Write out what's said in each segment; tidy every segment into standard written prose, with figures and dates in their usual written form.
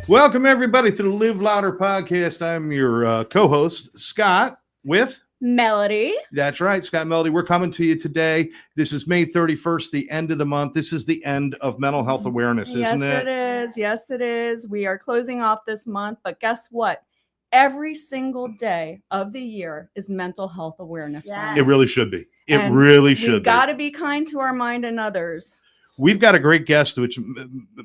Welcome, everybody, to the Live Louder podcast. I'm your co-host, Scott, with Melody. That's right, Scott Melody. We're coming to you today. This is May 31st, the end of the month. This is the end of mental health awareness, isn't it? Yes, it is. Yes, it is. We are closing off this month, but guess what? Every single day of the year is mental health awareness. It really should be. And we've got to be kind to our mind and others. We've got a great guest, which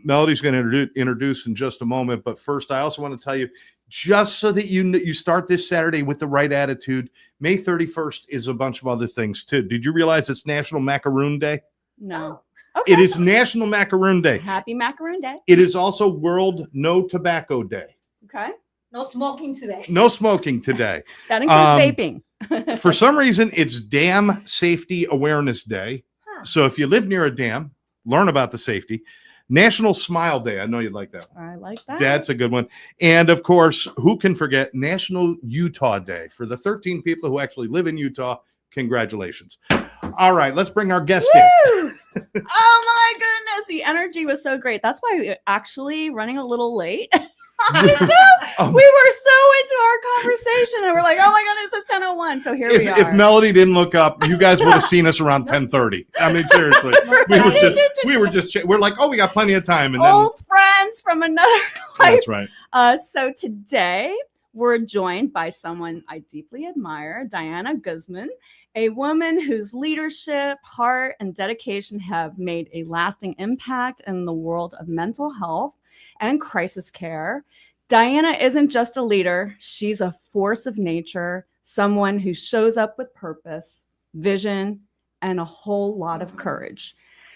Melody's going to introduce in just a moment. But first, I also want to tell you, just so that you start this Saturday with the right attitude, May 31st is a bunch of other things, too. Did you realize it's National Macaroon Day? No. Okay. It is National Macaroon Day. Happy Macaroon Day. It is also World No Tobacco Day. Okay. No smoking today. No smoking today. That includes vaping. For some reason, it's Dam Safety Awareness Day. Huh. So if you live near a dam, learn about the safety. National Smile Day. I know you'd like that one. I like that. That's a good one. And of course, who can forget National Utah Day? For the 13 people who actually live in Utah, congratulations. All right, let's bring our guest in. Oh my goodness. The energy was so great. That's why we're actually running a little late. We were so into our conversation and we're like, oh my goodness, it's 10:01. So here we are. If Melody didn't look up, you guys would have seen us around 10:30. I mean, seriously, we're like, oh, we got plenty of time. And old friends from another life. That's right. So today we're joined by someone I deeply admire, Diana Guzman, a woman whose leadership, heart, and dedication have made a lasting impact in the world of mental health and crisis care. Diana isn't just a leader. She's a force of nature, someone who shows up with purpose, vision, and a whole lot of courage.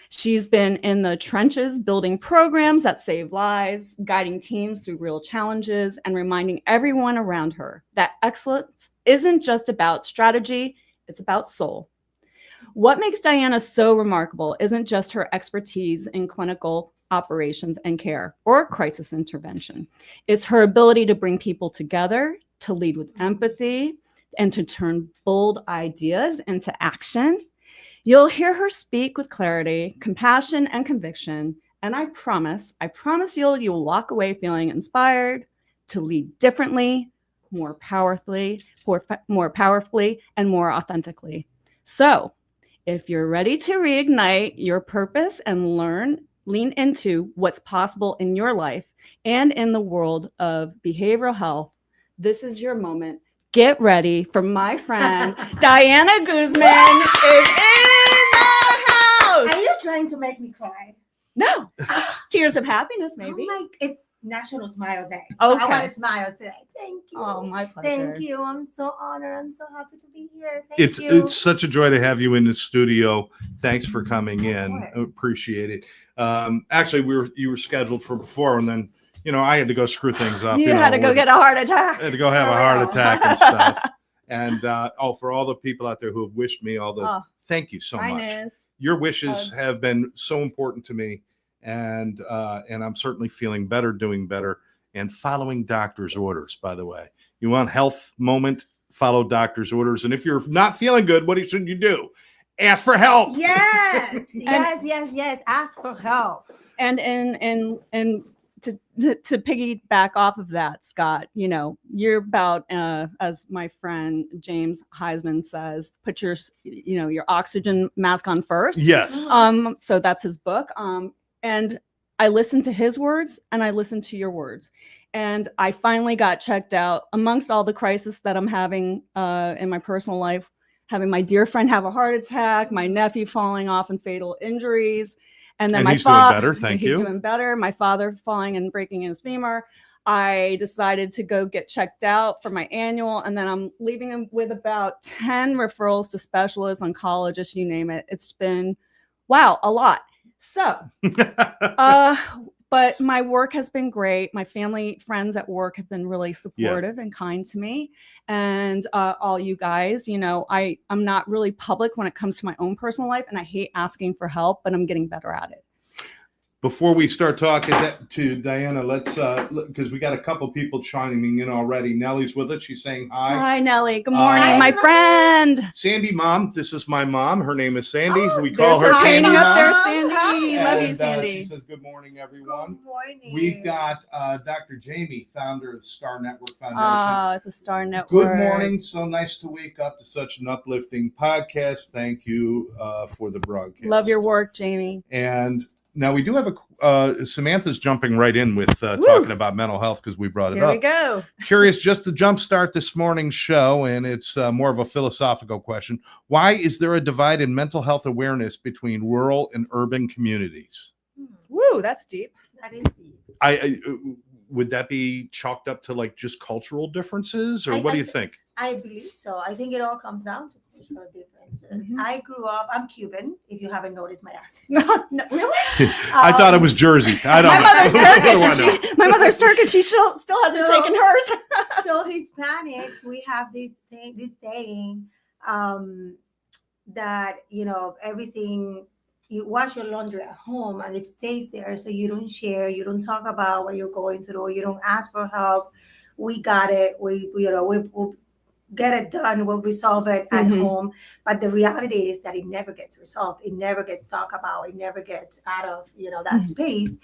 She's been in the trenches building programs that save lives, guiding teams through real challenges, and reminding everyone around her that excellence isn't just about strategy, it's about soul. What makes Diana so remarkable isn't just her expertise in clinical operations and care or crisis intervention. It's her ability to bring people together, to lead with empathy, and to turn bold ideas into action. You'll hear her speak with clarity, compassion, and conviction. And I promise you'll walk away feeling inspired to lead differently, more powerfully, and more authentically. So if you're ready to reignite your purpose and lean into what's possible in your life and in the world of behavioral health, this is your moment. Get ready for my friend, Diana Guzman is in the house. Are you trying to make me cry? No. Tears of happiness, maybe. It's National Smile Day. Okay. So I want to smile today. Thank you. Oh, my pleasure. Thank you. I'm so honored. I'm so happy to be here. Thank you. It's such a joy to have you in the studio. Thanks for coming in. I appreciate it. Actually, you were scheduled for before, and then I had to go screw things up. You had to go get a heart attack. I had to go have a heart attack and stuff. And for all the people out there who have wished me thank you so much. Your wishes have been so important to me, and I'm certainly feeling better, doing better, and following doctor's orders. By the way, you want health moment, follow doctor's orders, and if you're not feeling good, what should you do? Ask for help. Yes, yes. Ask for help. And to piggyback off of that, Scott, you're about, as my friend James Heisman says, put your oxygen mask on first. Yes. So that's his book. And I listened to his words and I listened to your words. And I finally got checked out amongst all the crisis that I'm having in my personal life, having my dear friend have a heart attack, my nephew falling off and fatal injuries. And then he's doing better. Thank you. He's doing better. My father falling and breaking his femur. I decided to go get checked out for my annual. And then I'm leaving him with about 10 referrals to specialists, oncologists, you name it. It's been, wow, a lot. So, but my work has been great. My family, friends at work have been really supportive and kind to me. And all you guys, I'm not really public when it comes to my own personal life. And I hate asking for help, but I'm getting better at it. Before we start talking to Diana, let's because we got a couple people chiming in already. Nellie's with us. She's saying hi. Hi, Nellie. Good morning, my friend. Sandy, mom. This is my mom. Her name is Sandy. Oh, we call her training Sandy. up there, Mom. Sandy. Love you, Sandy. She says, "Good morning, everyone." Good morning. We've got Dr. Jamie, founder of the Star Network Foundation. The Star Network. Good morning. So nice to wake up to such an uplifting podcast. Thank you for the broadcast. Love your work, Jamie. And now we do have Samantha's jumping right in with talking about mental health because we brought it up. Here we go. Curious, just to jumpstart this morning's show, and it's more of a philosophical question. Why is there a divide in mental health awareness between rural and urban communities? Woo, that's deep. That is deep. I would that be chalked up to like just cultural differences, or what do you think? I believe so. I think it all comes down to cultural differences. I grew up, I'm Cuban, if you haven't noticed my accent. No, really? I thought it was Jersey. I don't My know. mother's Turkish. My mother's Turkish. She still hasn't taken hers. So Hispanics, we have this saying that, everything, you wash your laundry at home and it stays there, so you don't share, you don't talk about what you're going through, you don't ask for help. We got it. We'll get it done. We'll resolve it at home. But the reality is that it never gets resolved. It never gets talked about. It never gets out of that space.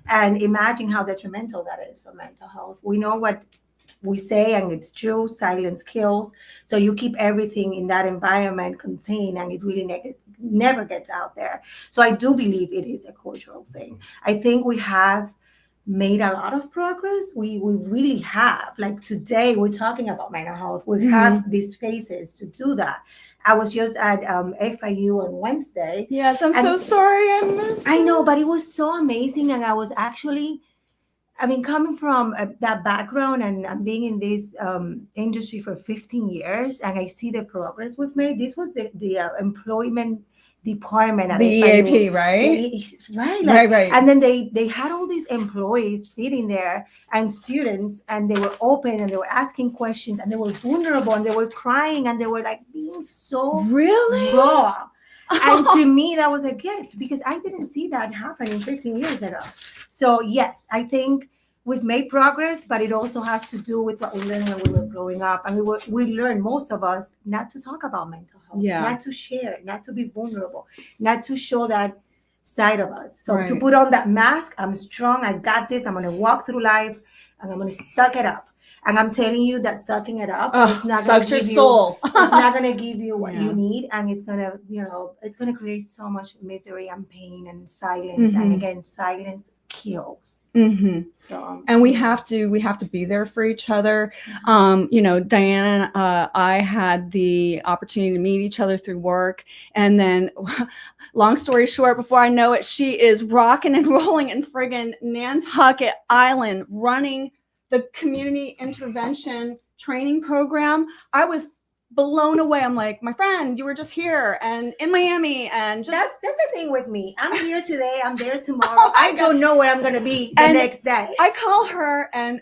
And imagine how detrimental that is for mental health. We know what we say, and it's true. Silence kills. So you keep everything in that environment contained, and it really never gets out there. So I do believe it is a cultural thing. I think we have made a lot of progress. We really have. Like today, we're talking about mental health. We have these spaces to do that. I was just at FIU on Wednesday. Yes, I'm so sorry I missed. I know, but it was so amazing, and I was actually, coming from that background and being in this industry for 15 years, and I see the progress we've made. This was the employment department at the EAP, right? Right. And then they had all these employees sitting there and students, and they were open and they were asking questions and they were vulnerable and they were crying and they were like being so really raw. And to me, that was a gift because I didn't see that happening 15 years ago. So yes, I think we've made progress, but it also has to do with what we learned when we were growing up. And we learned, most of us, not to talk about mental health, not to share, not to be vulnerable, not to show that side of us. So to put on that mask, I'm strong, I got this, I'm going to walk through life, and I'm going to suck it up. And I'm telling you that sucking it up is not going to give you soul. It's not going to give you what you need, and it's going to, it's going to create so much misery and pain and silence. And again, silence kills. So and we have to be there for each other. Diana and I had the opportunity to meet each other through work, and then long story short, before I know it, she is rocking and rolling in friggin' Nantucket Island running the community intervention training program. I was blown away. I'm like, my friend, you were just here and in Miami, and just that's the thing with me. I'm here today, I'm there tomorrow. I don't know where I'm gonna be the next day. I call her and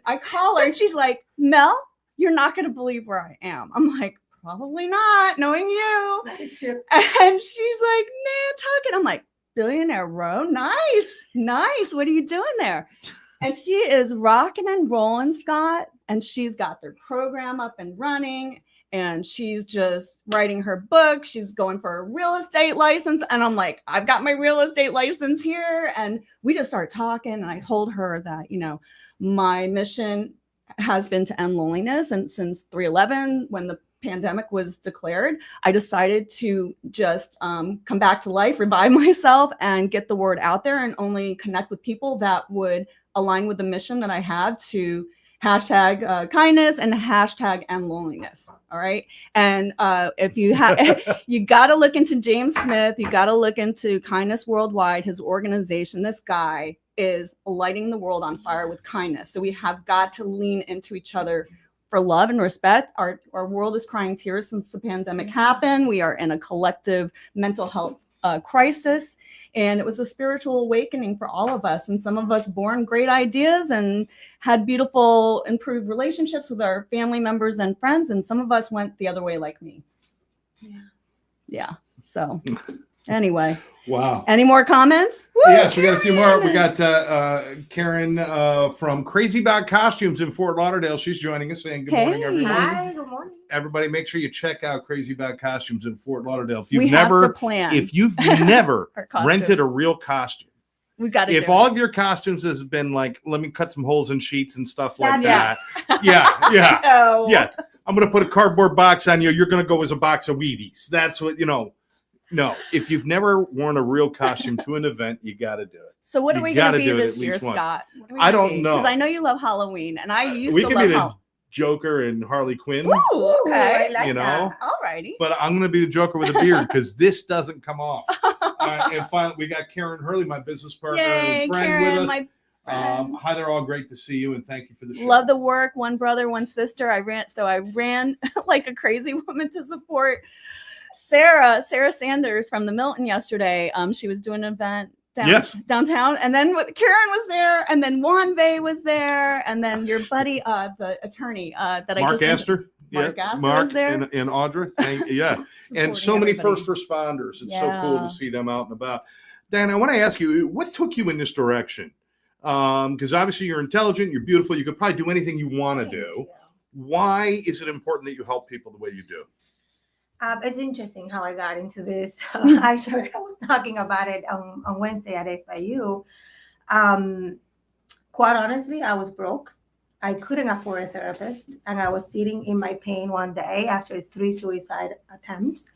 she's like, Mel, you're not gonna believe where I am. I'm like, probably not, knowing you. That is true. And she's like, Nantucket. I'm like, Billionaire Row, nice. What are you doing there? And she is rocking and rolling, Scott, and she's got their program up and running. And she's just writing her book. She's going for a real estate license. And I'm like, I've got my real estate license here. And we just started talking. And I told her that, my mission has been to end loneliness. And since 3/11, when the pandemic was declared, I decided to just come back to life, revive myself, and get the word out there and only connect with people that would align with the mission that I have to hashtag kindness and hashtag end loneliness. All right. And if you have, you got to look into James Smith, you got to look into Kindness Worldwide, his organization. This guy is lighting the world on fire with kindness. So we have got to lean into each other for love and respect. Our world is crying tears since the pandemic happened. We are in a collective mental health crisis, and it was a spiritual awakening for all of us. And some of us born great ideas and had beautiful, improved relationships with our family members and friends, and some of us went the other way, like me. Yeah. So Anyway. Wow. Any more comments? Woo, yes, we got a few more. We got Karen from Crazy About Costumes in Fort Lauderdale. She's joining us, saying good morning, everyone. Hi, good morning. Everybody, make sure you check out Crazy About Costumes in Fort Lauderdale. If you've if you've never rented a real costume, we got if all of your costumes has been like, let me cut some holes in sheets and stuff like that. Yeah. No. Yeah. I'm going to put a cardboard box on you. You're going to go as a box of Wheaties. That's what, No, if you've never worn a real costume to an event, you got to do it. So what are we going to be this year, Scott? I don't know. Because I know you love Halloween, and I used to love Halloween. We could be the Joker and Harley Quinn. Ooh, okay. I like that. All righty. But I'm going to be the Joker with a beard because this doesn't come off. And finally, we got Karen Hurley, my business partner and friend, Karen, with us. Hi, they're all great to see you, and thank you for the show. Love the work. One brother, one sister. I ran like a crazy woman to support Sarah Sanders from the Milton yesterday. She was doing an event downtown, and then Karen was there, and then Juan Bay was there, and then your buddy, the attorney that Mark Astor. Mark Astor Mark was there. and Audra. And so many first responders. It's so cool to see them out and about. Dan, I want to ask you, what took you in this direction? Because obviously you're intelligent, you're beautiful, you could probably do anything you want to do. Why is it important that you help people the way you do? It's interesting how I got into this. Actually, I was talking about it on Wednesday at FIU. Quite honestly, I was broke. I couldn't afford a therapist. And I was sitting in my pain one day after 3 suicide attempts.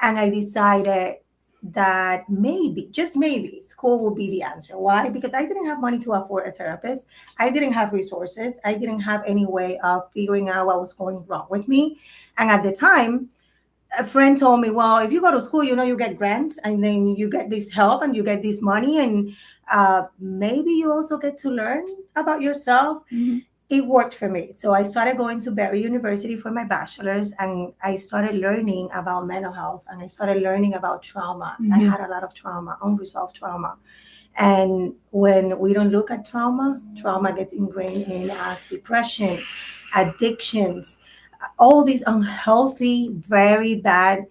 And I decided that maybe, just maybe, school will be the answer. Why? Because I didn't have money to afford a therapist. I didn't have resources. I didn't have any way of figuring out what was going wrong with me. And at the time, a friend told me, well, if you go to school, you get grants and then you get this help and you get this money and maybe you also get to learn about yourself. Mm-hmm. It worked for me. So I started going to Berry University for my bachelor's, and I started learning about mental health, and I started learning about trauma. Mm-hmm. I had a lot of trauma, unresolved trauma. And when we don't look at trauma gets ingrained in us: depression, addictions, all these unhealthy, very bad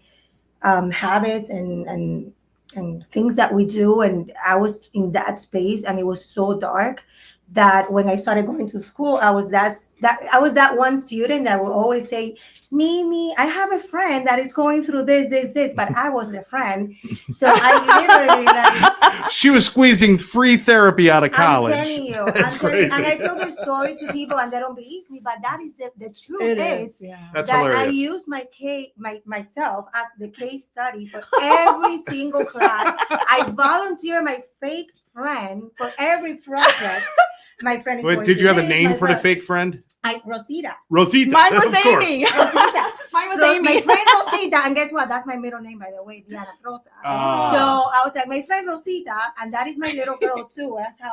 habits and things that we do. And I was in that space, and it was so dark that when I started going to school, I was that one student that would always say, Mimi, I have a friend that is going through this, but I was the friend. So I literally she was squeezing free therapy out of college. I'm telling you. That's crazy. And I tell the story to people and they don't believe me, but that is the truth is That's that hilarious. I used myself as the case study for every single class. I volunteer my fake friend for every project. My friend is Wait, did you have a name for the fake friend? Rosita. Mine was Amy. Rosita. Mine was Amy. My friend Rosita, and guess what? That's my middle name, by the way, Diana Rosa. So I was like, my friend Rosita, and that is my little girl too. That's how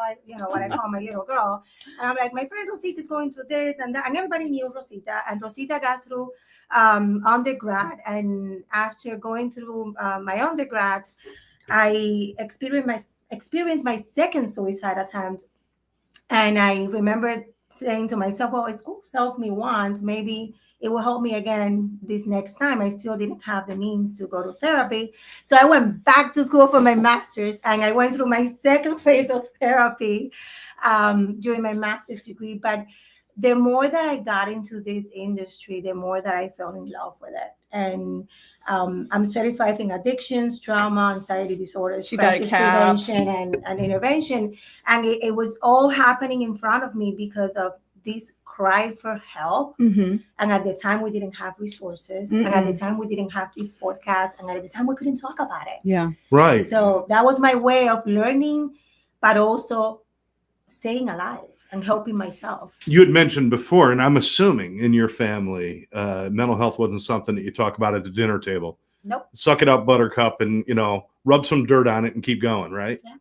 what I call my little girl. And I'm like, my friend Rosita is going through this and that, and everybody knew Rosita. And Rosita got through undergrad, and after going through my undergrads, I experienced my second suicide attempt. And I remember saying to myself, well, school helped me once, maybe it will help me again this next time. I still didn't have the means to go to therapy. So I went back to school for my master's, and I went through my second phase of therapy during my master's degree. But the more that I got into this industry, the more that I fell in love with it. And I'm certified in addictions, trauma, anxiety disorders, crisis prevention, and intervention. And it was all happening in front of me because of this cry for help. Mm-hmm. And at the time, we didn't have resources. Mm-hmm. And at the time, we didn't have this podcast. And at the time, we couldn't talk about it. Yeah. Right. So that was my way of learning, but also staying alive and helping myself. You had mentioned before, and I'm assuming in your family, mental health wasn't something that you talk about at the dinner table. Nope. Suck it up, buttercup, and, rub some dirt on it and keep going, right? Yeah.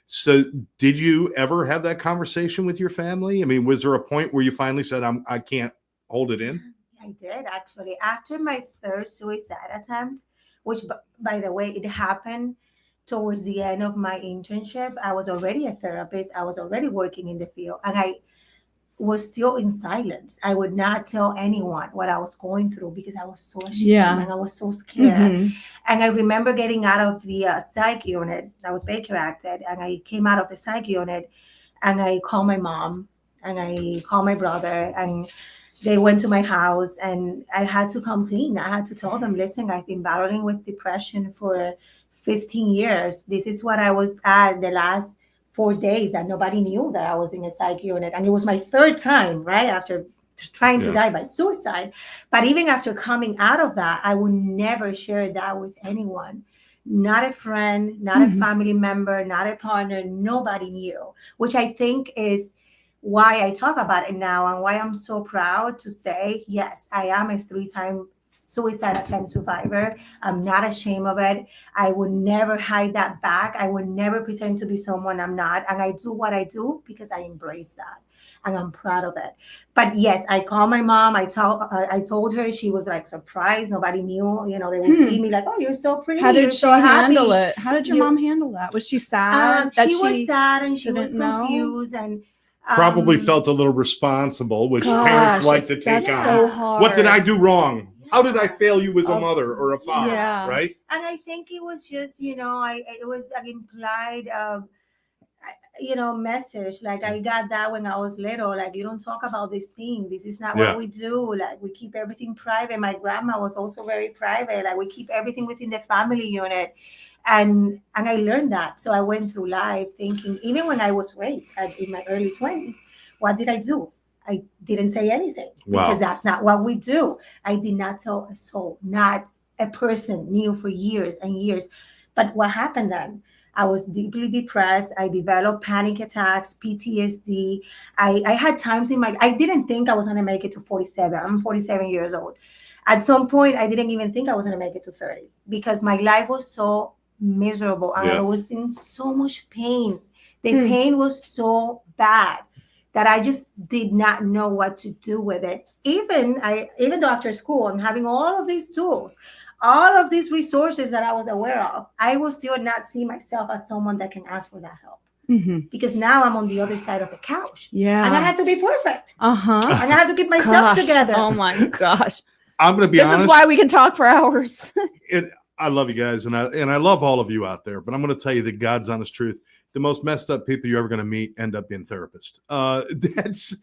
So did you ever have that conversation with your family? I mean, was there a point where you finally said, I can't hold it in? I did, actually. After my third suicide attempt, which, by the way, it happened towards the end of my internship. I was already a therapist. I was already working in the field. And was still in silence. I would not tell anyone what I was going through because I was so ashamed and I was so scared. And I remember getting out of the psych unit. I was Baker acted, and I came out of the psych unit, and I called my mom, and I called my brother, and they went to my house, and I had to come clean. I had to tell them, listen, I've been battling with depression for 15 years. This is what I was at the last 4 days, and nobody knew that I was in a psych unit. And it was my third time, right, after trying to die by suicide. But even after coming out of that, I would never share that with anyone. Not a friend, not a family member, not a partner. Nobody knew, which I think is why I talk about it now and why I'm so proud to say, yes, I am a 3-time suicide attempt survivor. I'm not ashamed of it. I would never hide that back. I would never pretend to be someone I'm not. And I do what I do because I embrace that. And I'm proud of it. But yes, I called my mom. I told her. She was like surprised. Nobody knew. You know, they would see me like, oh, you're so pretty. How did you're she so handle happy. it? How did your mom handle that? Was she sad? She was sad and she was confused and probably felt a little responsible, which parents like to take on. So hard. What did I do wrong? How did I fail you as a mother or a father? Right? And I think it was just, it was an implied message. Like I got that when I was little. Like, you don't talk about this thing. This is not what we do. Like, we keep everything private. My grandma was also very private. Like, we keep everything within the family unit. And I learned that. So I went through life thinking, even when I was raped in my early 20s, what did I do? I didn't say anything because that's not what we do. I did not tell a soul. Not a person knew for years and years. But what happened then? I was deeply depressed. I developed panic attacks, PTSD. I had times I didn't think I was going to make it to 47. I'm 47 years old. At some point, I didn't even think I was going to make it to 30 because my life was so miserable. And I was in so much pain. The pain was so bad that I just did not know what to do with it. Even though after school I'm having all of these tools, all of these resources that I was aware of, I will still not see myself as someone that can ask for that help. Because now I'm on the other side of the couch. Yeah. And I have to be perfect. And I have to keep myself together. Oh my gosh. I'm going to be honest. This is why we can talk for hours. I love you guys, and I love all of you out there, but I'm going to tell you the God's honest truth. The most messed up people you're ever going to meet end up being therapists. That is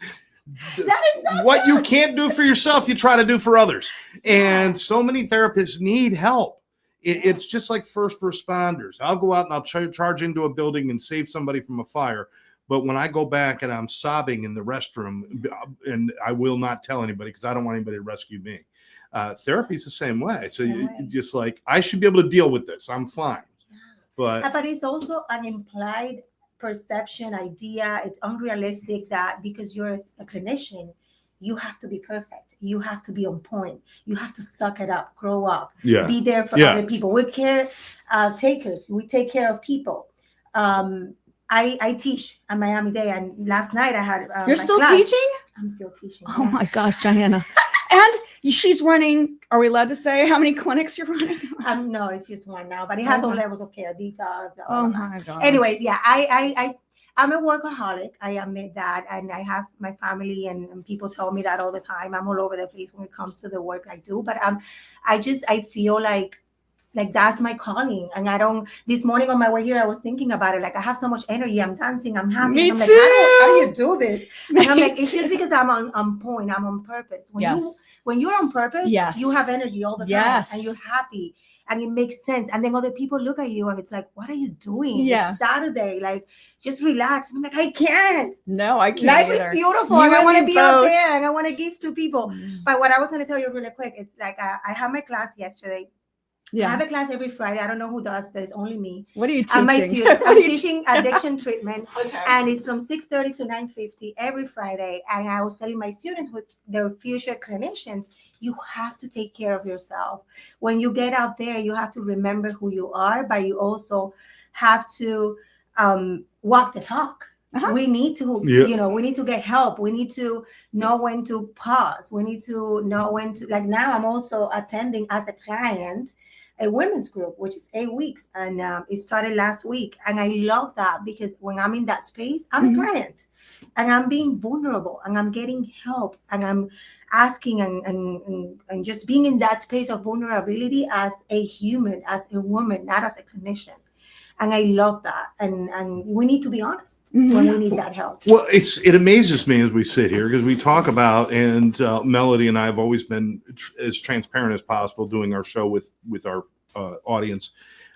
so what true. You can't do for yourself, you try to do for others. And so many therapists need help. It's just like first responders. I'll go out and I'll charge into a building and save somebody from a fire. But when I go back and I'm sobbing in the restroom, and I will not tell anybody because I don't want anybody to rescue me. Therapy is the same way. So you just like, I should be able to deal with this. I'm fine. But it's also an implied perception idea. It's unrealistic that because you're a clinician, you have to be perfect. You have to be on point. You have to suck it up, grow up, be there for other people. We're caretakers. We take care of people. I teach at Miami-Dade, and last night I had You're still teaching? I'm still teaching. Oh my gosh, Diana. And she's running, are we allowed to say how many clinics you're running? No, it's just one now, but it has all levels of care, detox. Oh my God. Anyways, I'm a workaholic. I admit that. And I have my family and people tell me that all the time. I'm all over the place when it comes to the work I do. But I feel like that's my calling. And this morning on my way here, I was thinking about it. Like, I have so much energy. I'm dancing. I'm happy. Me I'm too. like, how do you do this? And I'm like, it's just because I'm on point. I'm on purpose. When you're on purpose, you have energy all the time and you're happy and it makes sense. And then other people look at you and it's like, what are you doing? Yeah. It's Saturday. Like, just relax. And I'm like, I can't. No, I can't. Life either. is beautiful. And I want to be out there and I want to give to people. But what I was going to tell you really quick, it's like I had my class yesterday. I have a class every Friday. I don't know who does this, only me. What are you teaching? And my students. I'm teaching addiction treatment. And it's from 6:30 to 9:50 every Friday. And I was telling my students with their future clinicians, you have to take care of yourself. When you get out there, you have to remember who you are, but you also have to walk the talk. We need to, we need to get help. We need to know when to pause. We need to know when to, like now I'm also attending as a client a women's group, which is 8 weeks. And it started last week. And I love that because when I'm in that space, I'm a client and I'm being vulnerable and I'm getting help and I'm asking and just being in that space of vulnerability as a human, as a woman, not as a clinician. And I love that. And we need to be honest when we need that help. Well, it amazes me as we sit here because we talk about, and Melody and I have always been as transparent as possible doing our show with our audience.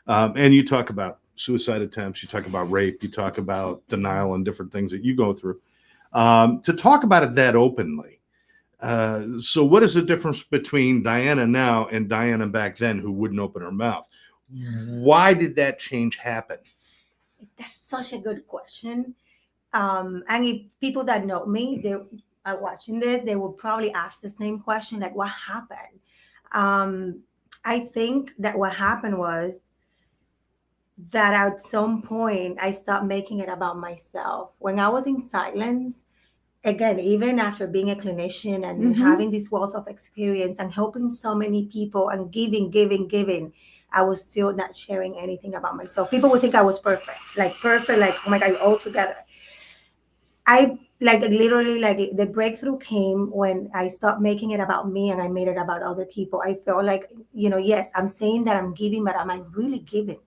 And you talk about suicide attempts, you talk about rape, you talk about denial and different things that you go through. To talk about it that openly. So what is the difference between Diana now and Diana back then who wouldn't open her mouth? Why did that change happen? That's such a good question. And if people that know me, they are watching this, they will probably ask the same question, like, what happened? I think that what happened was that at some point I stopped making it about myself. When I was in silence, again, even after being a clinician and having this wealth of experience and helping so many people and giving, I was still not sharing anything about myself. People would think I was perfect, like, oh my God, all together. I literally the breakthrough came when I stopped making it about me and I made it about other people. I felt like, yes, I'm saying that I'm giving, but am I really giving?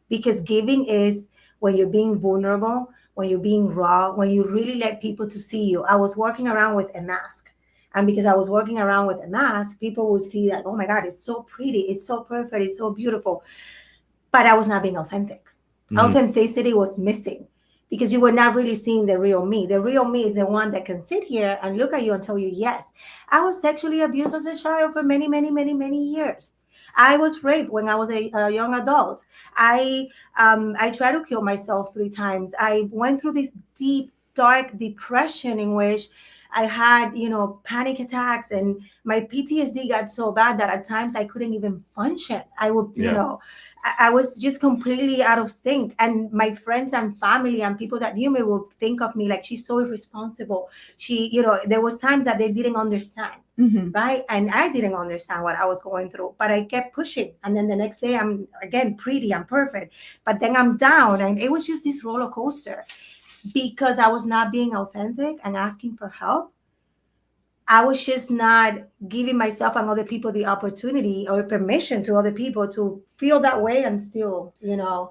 Because giving is when you're being vulnerable, when you're being raw, when you really let people to see you. I was walking around with a mask. And because I was walking around with a mask, people would see that, oh my God, it's so pretty, it's so perfect, it's so beautiful. But I was not being authentic. Authenticity was missing because you were not really seeing the real me. The real me is the one that can sit here and look at you and tell you, yes, I was sexually abused as a child for many, many, many, many years. I was raped when I was a young adult. I tried to kill myself 3 times. I went through this deep, dark depression in which I had, panic attacks, and my PTSD got so bad that at times I couldn't even function. I would, I was just completely out of sync. And my friends and family and people that knew me would think of me like, she's so irresponsible. She, there was times that they didn't understand. Right. And I didn't understand what I was going through, but I kept pushing. And then the next day I'm again pretty, I'm perfect, but then I'm down. And it was just this roller coaster because I was not being authentic and asking for help. I was just not giving myself and other people the opportunity or permission to other people to feel that way and still,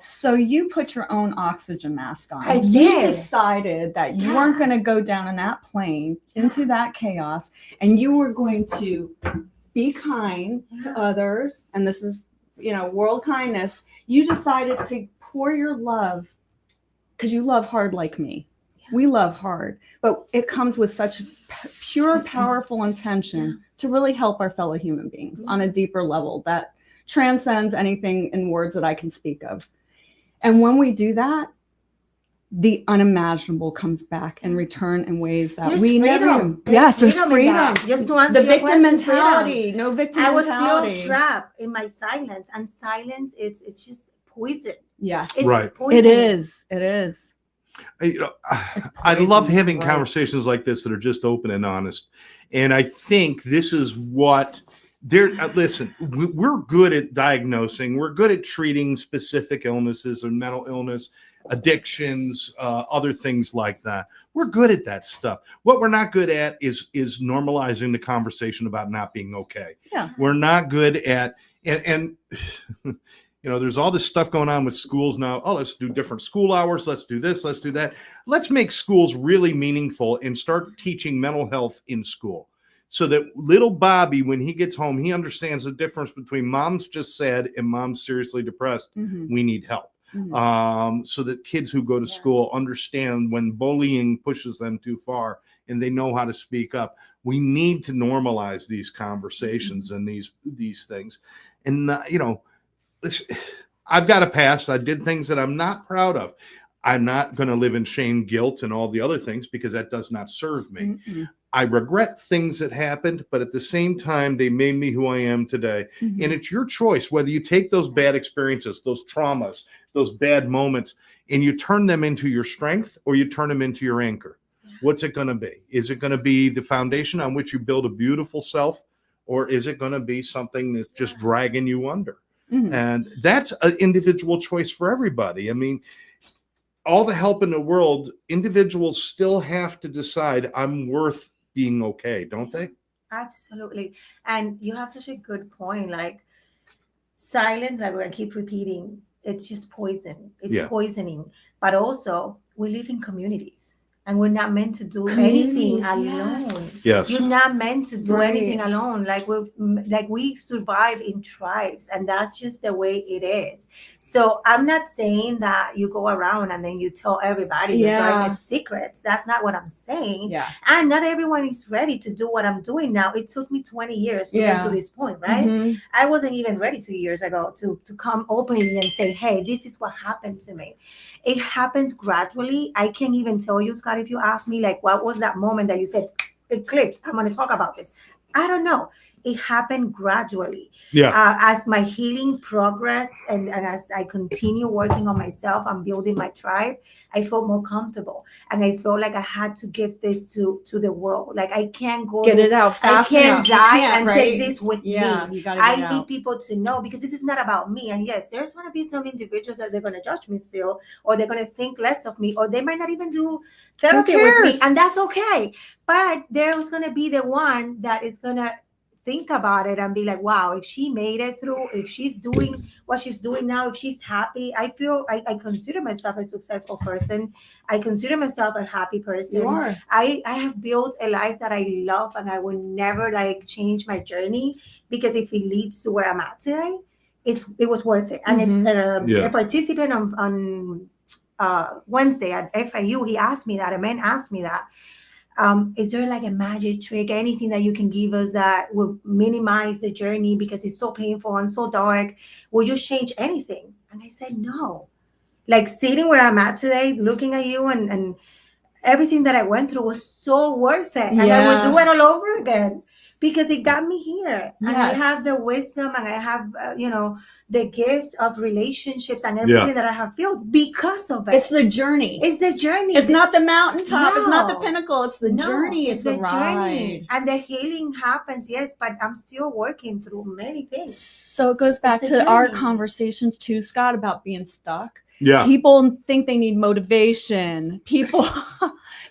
So you put your own oxygen mask on. I did. You decided that you weren't going to go down in that plane into that chaos, and you were going to be kind to others. And this is, world kindness. You decided to pour your love because you love hard like me. We love hard, but it comes with such pure, powerful intention to really help our fellow human beings on a deeper level that transcends anything in words that I can speak of. And when we do that, the unimaginable comes back in return in ways that there's we freedom. never. Yes, there's freedom. Just to answer the victim question, mentality. Freedom. No victim I was mentality. still trapped in my silence, and silence it's just poison. Yes, it's right. Poison. It is. It is. I love having conversations like this that are just open and honest. And I think this is what listen, we're good at diagnosing. We're good at treating specific illnesses or mental illness, addictions, other things like that. We're good at that stuff. What we're not good at is normalizing the conversation about not being okay. Yeah. We're not good at, and there's all this stuff going on with schools now. Oh, let's do different school hours. Let's do this. Let's do that. Let's make schools really meaningful and start teaching mental health in school so that little Bobby, when he gets home, he understands the difference between mom's just sad and mom's seriously depressed. We need help. So that kids who go to school understand when bullying pushes them too far and they know how to speak up. We need to normalize these conversations and these things. And, I've got a past. I did things that I'm not proud of. I'm not going to live in shame, guilt, and all the other things because that does not serve me. I regret things that happened, but at the same time, they made me who I am today. And it's your choice whether you take those bad experiences, those traumas, those bad moments, and you turn them into your strength or you turn them into your anchor. What's it going to be? Is it going to be the foundation on which you build a beautiful self, or is it going to be something that's just dragging you under? And that's an individual choice for everybody. I mean, all the help in the world, individuals still have to decide I'm worth being okay, don't they? Absolutely. And you have such a good point. Like silence, like we're gonna keep repeating, it's just poison. It's poisoning. But also we live in communities. And we're not meant to do anything alone. Yes. You're not meant to do anything alone. Like we survive in tribes, and that's just the way it is. So I'm not saying that you go around and then you tell everybody your darkest secrets. That's not what I'm saying. Yeah. And not everyone is ready to do what I'm doing now. It took me 20 years to get to this point, right? I wasn't even ready 2 years ago to come openly and say, hey, this is what happened to me. It happens gradually. I can't even tell you, Scott, if you ask me, like, what was that moment that you said, it clicked, I'm going to talk about this? I don't know. It happened gradually. As my healing progressed and as I continue working on myself and building my tribe, I felt more comfortable. And I felt like I had to give this to the world. Like I can't get it out fast I can't enough. die and take this with me. You gotta I need people to know, because this is not about me. And yes, there's going to be some individuals that they're going to judge me still, or they're going to think less of me, or they might not even do therapy with me. And that's okay. But there's going to be the one that is going to think about it and be like, wow, if she made it through, if she's doing what she's doing now, if she's happy, I feel I consider myself a successful person. I consider myself a happy person. You are. I have built a life that I love, and I will never like change my journey, because if it leads to where I'm at today, it was worth it. And it's a participant on Wednesday at FIU, he asked me that, a man asked me that. Is there like a magic trick, anything that you can give us that will minimize the journey because it's so painful and so dark? Will you change anything? And I said, no. Like sitting where I'm at today, looking at you and everything that I went through was so worth it. And I would do it all over again, because it got me here. And I have the wisdom, and I have, the gifts of relationships and everything that I have built because of it. It's the journey. It's the journey. It's not the mountaintop. It's not the pinnacle. It's the journey. It's the journey. And the healing happens, yes, but I'm still working through many things. So it goes back to our conversations too, Scott, about being stuck. Yeah. People think they need motivation. People,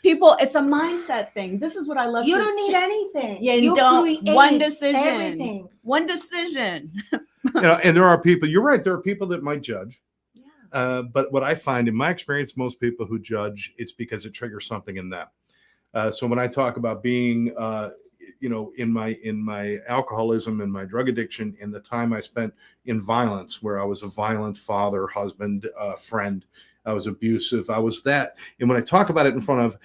it's a mindset thing. This is what I love. You don't need anything. Yeah, you don't. One decision. Everything. One decision. And there are people, you're right, there are people that might judge. But what I find in my experience, most people who judge, it's because it triggers something in them. So when I talk about being, in my alcoholism and my drug addiction, and the time I spent in violence, where I was a violent father, husband, friend, I was abusive, I was that. And when I talk about it in front of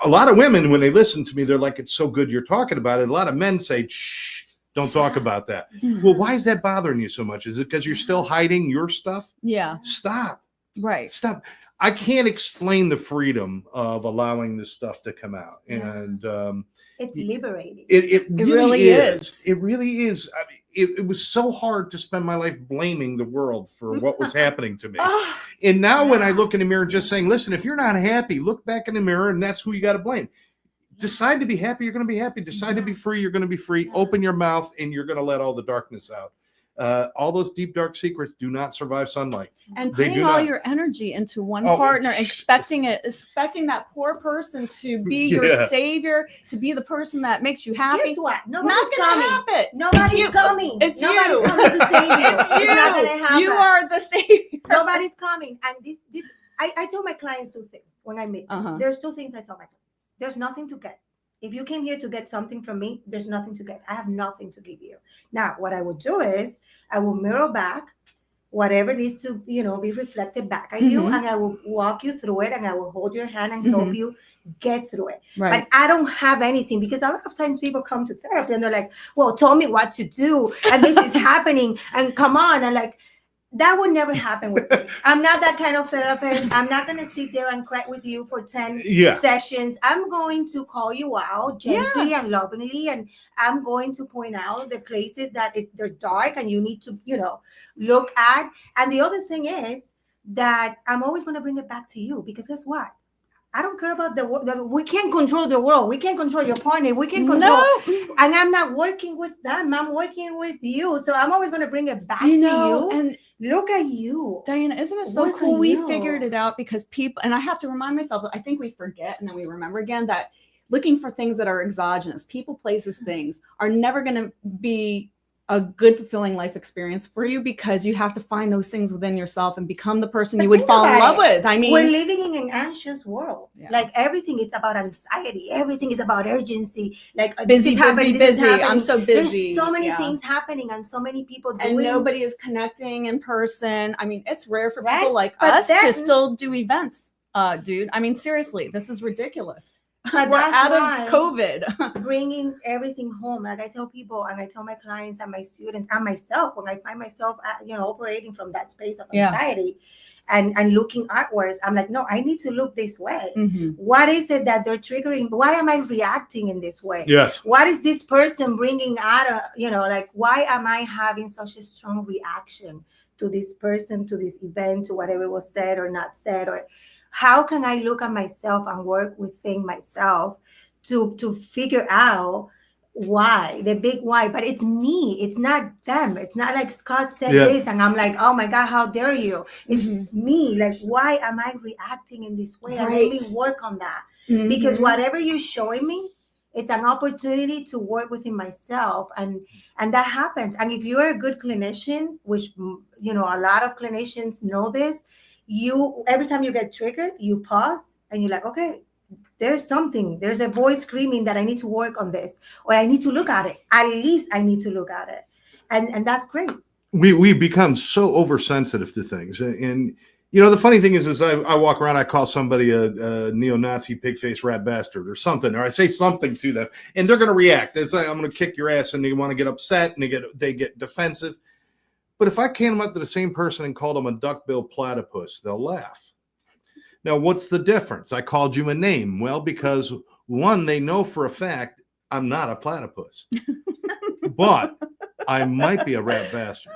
a lot of women, when they listen to me, they're like, it's so good you're talking about it. A lot of men say, shh, don't talk about that. Well, why is that bothering you so much? Is it because you're still hiding your stuff? Yeah. Stop. Right. Stop. I can't explain the freedom of allowing this stuff to come out. And it's liberating. It really is. It really is. I mean, it was so hard to spend my life blaming the world for what was happening to me. And now when I look in the mirror, just saying, listen, if you're not happy, look back in the mirror, and that's who you got to blame. Decide to be happy, you're going to be happy. Decide to be free, you're going to be free. Open your mouth, and you're going to let all the darkness out. All those deep, dark secrets do not survive sunlight. And putting all your energy into one partner, expecting that poor person to be your savior, to be the person that makes you happy. Guess what? Nobody's coming. Nobody's coming. It's you. Nobody's coming to save you. It's you. It's not going to happen. You are the savior. Nobody's coming. And this, I tell my clients two things when I meet them. There's two things I tell my clients. There's nothing to get. If you came here to get something from me, there's nothing to get. I have nothing to give you. Now, what I would do is I will mirror back whatever needs to, be reflected back at you, and I will walk you through it, and I will hold your hand and help you get through it. Right. But I don't have anything, because a lot of times people come to therapy and they're like, well, tell me what to do, and this is happening, and come on, and like, that would never happen with me. I'm not that kind of therapist. I'm not going to sit there and cry with you for 10 sessions. I'm going to call you out gently and lovingly, and I'm going to point out the places that they're dark and you need to, look at. And the other thing is that I'm always going to bring it back to you, because guess what? I don't care about the world. We can't control the world. We can't control your partner. We can control. No. And I'm not working with them. I'm working with you. So I'm always going to bring it back to you. And look at you. Diana, isn't it so cool? We figured it out because people, and I have to remind myself, I think we forget and then we remember again that looking for things that are exogenous, people, places, things are never going to be a good, fulfilling life experience for you because you have to find those things within yourself and become the person you would fall in love with. I mean, we're living in an anxious world. Yeah. Like everything is about anxiety. Everything is about urgency. Like busy. I'm so busy. There's so many things happening and so many people doing. And nobody is connecting in person. I mean, it's rare for people like us to still do events, dude. I mean, seriously, this is ridiculous. We're out of COVID. Bringing everything home. Like I tell people and I tell my clients and my students and myself, when I find myself, operating from that space of anxiety and looking outwards, I'm like, no, I need to look this way. Mm-hmm. What is it that they're triggering? Why am I reacting in this way? Yes. What is this person bringing out of, like, why am I having such a strong reaction to this person, to this event, to whatever was said or not said, or how can I look at myself and work within myself to figure out why, the big why? But it's me. It's not them. It's not like Scott said this and I'm like, oh my God, how dare you? It's me. Like, why am I reacting in this way? And let me work on that. Mm-hmm. Because whatever you're showing me, it's an opportunity to work within myself. And that happens. And if you're a good clinician, which, a lot of clinicians know this, every time you get triggered, you pause and you're like, okay, there's a voice screaming that I need to work on this, or I need to look at it. At least I need to look at it. And that's great. We become so oversensitive to things. And the funny thing is I walk around, I call somebody a neo-Nazi, pig-faced rat bastard or something, or I say something to them and they're going to react. It's like, I'm going to kick your ass, and they want to get upset and they get defensive. But if I came up to the same person and called them a duck-billed platypus, they'll laugh. Now, what's the difference? I called you a name. Well, because one, they know for a fact I'm not a platypus, but I might be a rat bastard.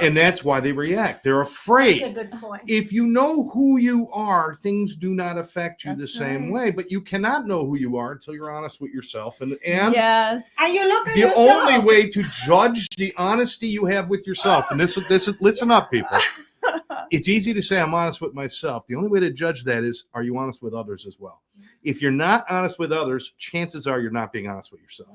And that's why they react. They're afraid. That's a good point. If you know who you are, things do not affect you the same way. But you cannot know who you are until you're honest with yourself. And yes, and you look at the yourself. Only way to judge the honesty you have with yourself. And this listen up, people. It's easy to say I'm honest with myself. The only way to judge that is, are you honest with others as well? If you're not honest with others, chances are you're not being honest with yourself.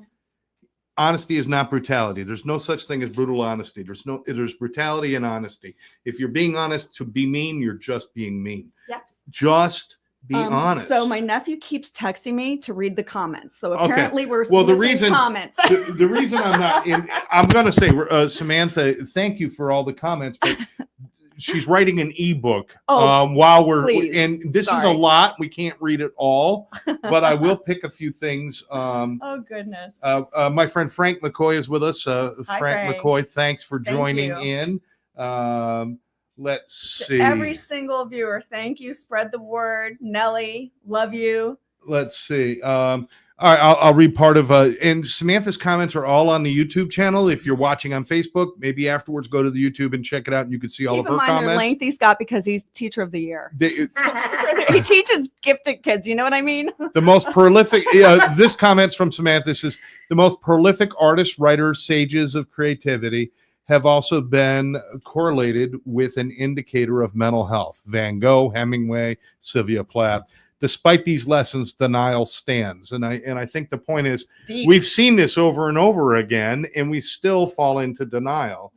Honesty is not brutality. There's no such thing as brutal honesty. There's brutality and honesty. If you're being honest to be mean, you're just being mean. Yeah. Just be honest. So my nephew keeps texting me to read the comments. So apparently we're comments. the reason I'm not in, I'm going to say, Samantha, thank you for all the comments, but she's writing an ebook while we're and this is a lot. We can't read it all, but I will pick a few things. Oh goodness. My friend Frank McCoy is with us. Frank McCoy, thanks for joining in. Let's see. Every single viewer, thank you. Spread the word. Nellie, love you. Let's see. All right, I'll read part of and Samantha's comments are all on the YouTube channel. If you're watching on Facebook, maybe afterwards go to the YouTube and check it out, and you can see all of her comments. They're lengthy, Scott, because he's Teacher of the Year. He teaches gifted kids. You know what I mean? The most prolific. This comment's from Samantha. Says the most prolific artists, writers, sages of creativity have also been correlated with an indicator of mental health. Van Gogh, Hemingway, Sylvia Plath. Despite these lessons, denial stands. And I think the point is, we've seen this over and over again, and we still fall into denial.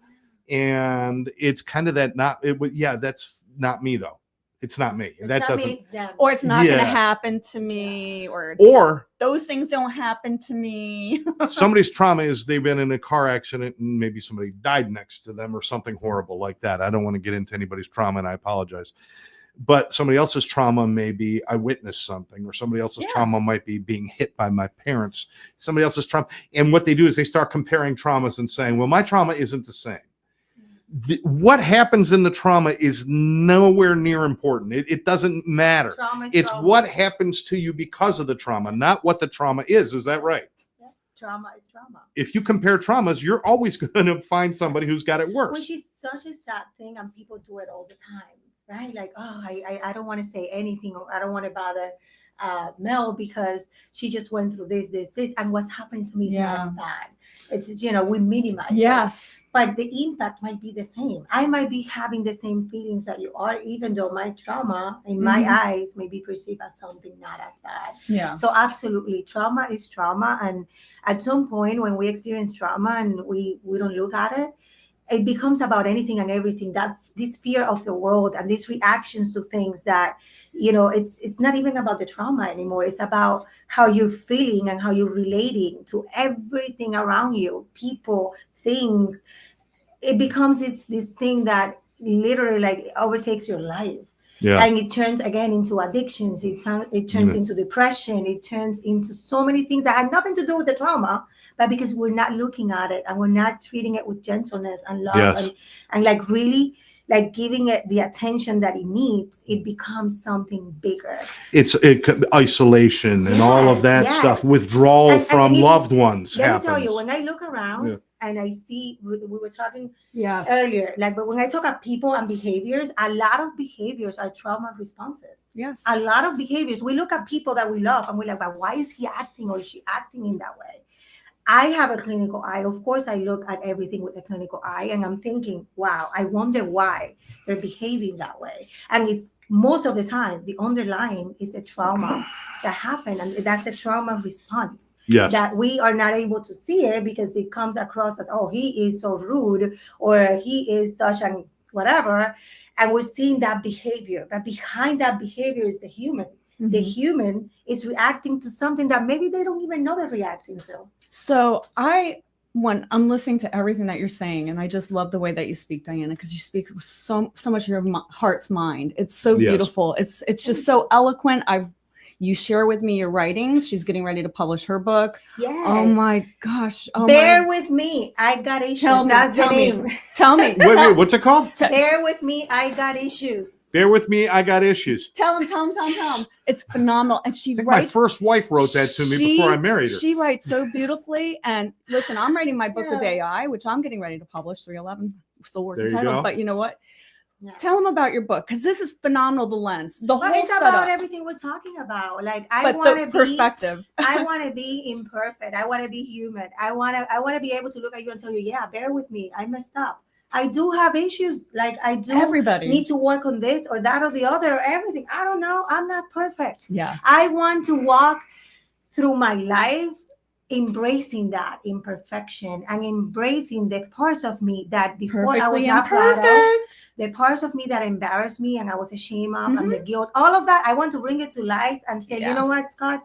And it's kind of that that's not me, though. It's not me. It's that not doesn't. Me, or it's not going to happen to me. Or those things don't happen to me. Somebody's trauma is they've been in a car accident and maybe somebody died next to them or something horrible like that. I don't want to get into anybody's trauma, and I apologize. But somebody else's trauma may be I witnessed something, or somebody else's trauma might be being hit by my parents. Somebody else's trauma. And what they do is they start comparing traumas and saying, well, my trauma isn't the same. What happens in the trauma is nowhere near important. It doesn't matter. It's trauma. What happens to you because of the trauma, not what the trauma is. Is that right? Yeah. Trauma is trauma. If you compare traumas, you're always going to find somebody who's got it worse. Which is such a sad thing, and people do it all the time. right? Like, oh, I don't want to say anything, or I don't want to bother Mel because she just went through this, and what's happened to me is not as bad. It's, we minimize it. But the impact might be the same. I might be having the same feelings that you are, even though my trauma in my eyes may be perceived as something not as bad. Yeah. So absolutely, trauma is trauma. And at some point when we experience trauma and we don't look at it, it becomes about anything and everything, that this fear of the world and these reactions to things that, it's not even about the trauma anymore. It's about how you're feeling and how you're relating to everything around you, people, things. It becomes this thing that literally like overtakes your life. Yeah. And it turns again into addictions. It turns into depression. It turns into so many things that had nothing to do with the trauma, but because we're not looking at it and we're not treating it with gentleness and love and like really like giving it the attention that it needs, it becomes something bigger. It's isolation and all of that stuff, withdrawal from loved ones. Let me tell you, when I look around and I see, we were talking earlier, like, but when I talk about people and behaviors, a lot of behaviors are trauma responses. Yes. A lot of behaviors. We look at people that we love and we're like, but why is he acting or is she acting in that way? I have a clinical eye. Of course, I look at everything with a clinical eye, and I'm thinking, wow, I wonder why they're behaving that way. And it's most of the time, the underlying is a trauma that happened, and that's a trauma response. Yes. That we are not able to see it because it comes across as, oh, he is so rude, or he is such an whatever, and we're seeing that behavior. But behind that behavior is the human. Mm-hmm. The human is reacting to something that maybe they don't even know they're reacting to. So when I'm listening to everything that you're saying, and I just love the way that you speak, Diana, because you speak with so much of your heart's mind. It's so beautiful. It's just so eloquent. You share with me your writings. She's getting ready to publish her book. Yes. Oh my gosh. Oh Bear with me. I got issues. That's the name. Tell me. Wait, what's it called? Bear with me. I got issues. Bear with me. I got issues. Tell him. It's phenomenal. And she writes. My first wife wrote that to me before I married her. She writes so beautifully. And listen, I'm writing my book with AI, which I'm getting ready to publish, 311. Still working title. But you know what? Yeah. Tell them about your book, because this is phenomenal. The lens, the whole it's setup. About everything we're talking about. Like, I want to be perspective. I want to be imperfect. I want to be human. I want to be able to look at you and tell you, yeah, bear with me. I messed up. I do have issues. Like, I do need to work on this or that or the other or everything. I don't know. I'm not perfect. Yeah. I want to walk through my life embracing that imperfection and embracing the parts of me that before I was not proud of, the parts of me that embarrassed me and I was ashamed of, and the guilt, all of that. I want to bring it to light and say, you know what, Scott,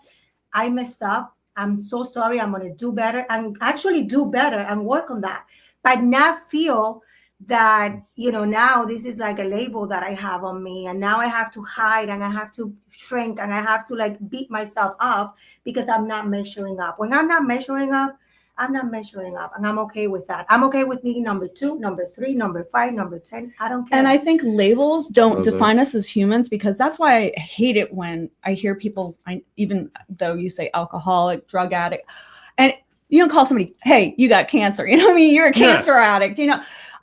I messed up. I'm so sorry. I'm going to do better and actually do better and work on that, but not feel that, now this is like a label that I have on me, and now I have to hide and I have to shrink and I have to like beat myself up because I'm not measuring up. When I'm not measuring up, I'm not measuring up, and I'm okay with that. I'm okay with being number 2, number 3, number 5, number 10. I don't care. And I think labels don't define us as humans, because that's why I hate it when I hear people, even though you say alcoholic, drug addict, and you don't call somebody, hey, you got cancer. You know what I mean? You're a cancer addict,